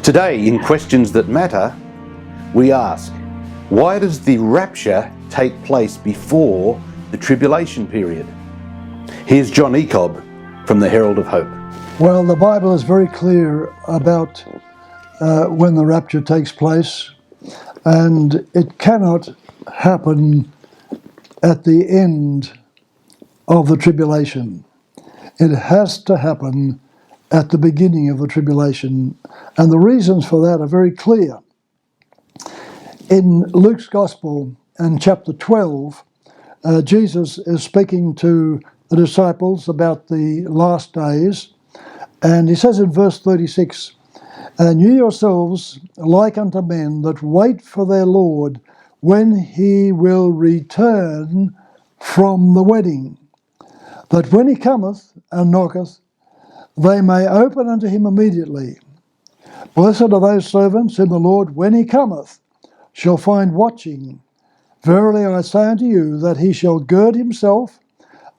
Today, in Questions That Matter, we ask, why does the rapture take place before the tribulation period? Here's John Ecob from the Herald of Hope. Well, the Bible is very clear about when the rapture takes place, and it cannot happen at the end of the tribulation. It has to happen at the beginning of the tribulation, and the reasons for that are very clear. In Luke's Gospel, in chapter 12, Jesus is speaking to the disciples about the last days, and he says in verse 36, "And you yourselves like unto men that wait for their Lord, when he will return from the wedding, that when he cometh and knocketh, they may open unto him immediately. Blessed are those servants whom the Lord, when he cometh, shall find watching. Verily I say unto you, that he shall gird himself,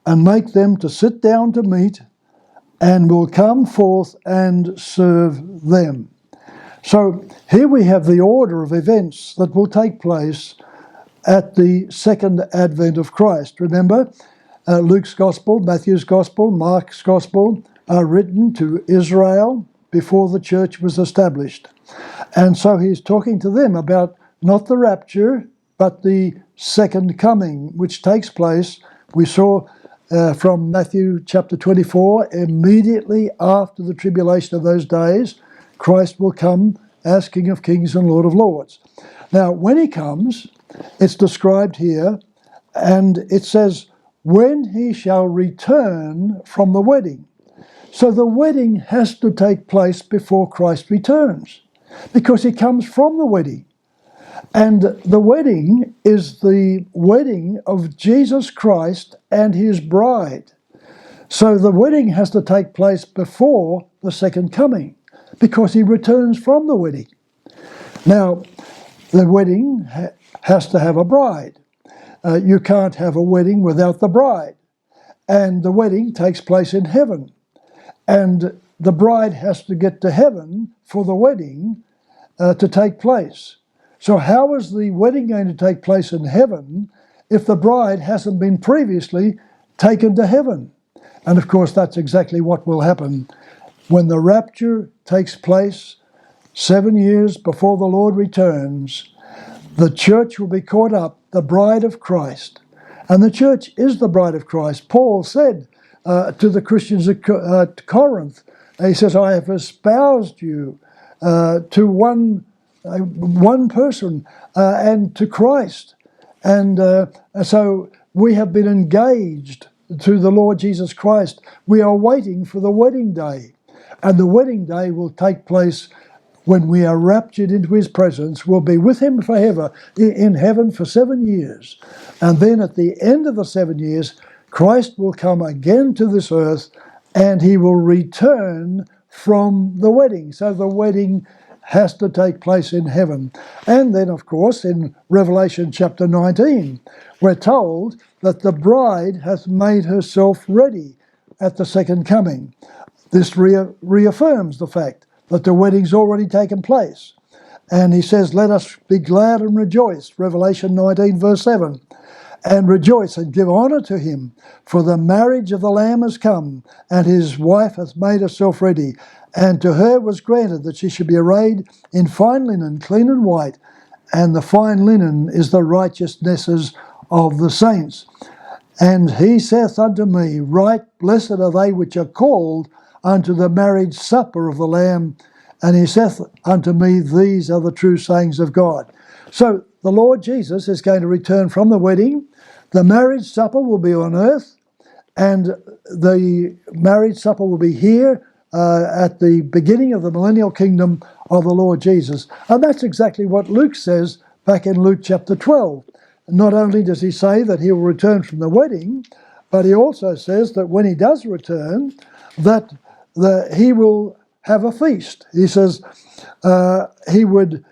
and make them to sit down to meat, and will come forth and serve them." So here we have the order of events that will take place at the second advent of Christ. Remember, Luke's Gospel, Matthew's Gospel, Mark's Gospel are written to Israel before the church was established. And so he's talking to them about not the rapture, but the second coming, which takes place, we saw from Matthew chapter 24, immediately after the tribulation of those days, Christ will come as King of Kings and Lord of Lords. Now, when he comes, it's described here, and it says, when he shall return from the wedding. So the wedding has to take place before Christ returns, because he comes from the wedding. And the wedding is the wedding of Jesus Christ and his bride. So the wedding has to take place before the second coming, because he returns from the wedding. Now, the wedding has to have a bride. You can't have a wedding without the bride. And the wedding takes place in heaven. And the bride has to get to heaven for the wedding to take place. So how is the wedding going to take place in heaven if the bride hasn't been previously taken to heaven? And of course, that's exactly what will happen when the rapture takes place 7 years before the Lord returns. The church will be caught up, the bride of Christ. And the church is the bride of Christ. Paul said to the Christians at Corinth, he says, I have espoused you to one person and to Christ. And so we have been engaged to the Lord Jesus Christ. We are waiting for the wedding day. And the wedding day will take place when we are raptured into his presence. We'll be with him forever in heaven for 7 years. And then at the end of the 7 years, Christ will come again to this earth, and he will return from the wedding. So the wedding has to take place in heaven. And then, of course, in Revelation chapter 19, we're told that the bride hath made herself ready at the second coming. This reaffirms the fact that the wedding's already taken place. And he says, let us be glad and rejoice, Revelation 19, verse 7. And rejoice and give honour to him, for the marriage of the Lamb is come, and his wife hath made herself ready. And to her was granted that she should be arrayed in fine linen, clean and white, and the fine linen is the righteousnesses of the saints. And he saith unto me, right blessed are they which are called unto the marriage supper of the Lamb. And he saith unto me, these are the true sayings of God. So the Lord Jesus is going to return from the wedding. The marriage supper will be on earth, and the marriage supper will be here at the beginning of the millennial kingdom of the Lord Jesus. And that's exactly what Luke says back in Luke chapter 12. Not only does he say that he will return from the wedding, but he also says that when he does return, that he will have a feast. He says he would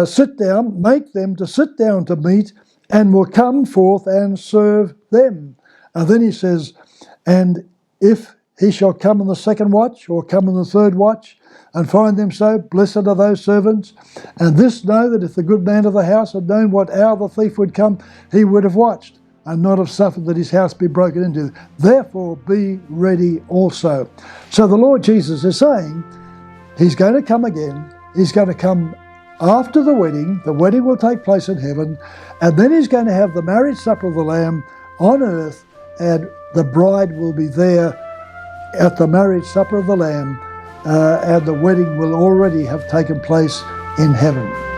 sit down, make them to sit down to meat, and will come forth and serve them. And then he says, and if he shall come in the second watch, or come in the third watch, and find them so. Blessed are those servants. And this know, that if the good man of the house had known what hour the thief would come, he would have watched, and not have suffered that his house be broken into. Therefore be ready also. So the Lord Jesus is saying, he's going to come again. He's going to come after the wedding. The wedding will take place in heaven, and then he's going to have the marriage supper of the Lamb on earth, and the bride will be there at the marriage supper of the Lamb, and the wedding will already have taken place in heaven.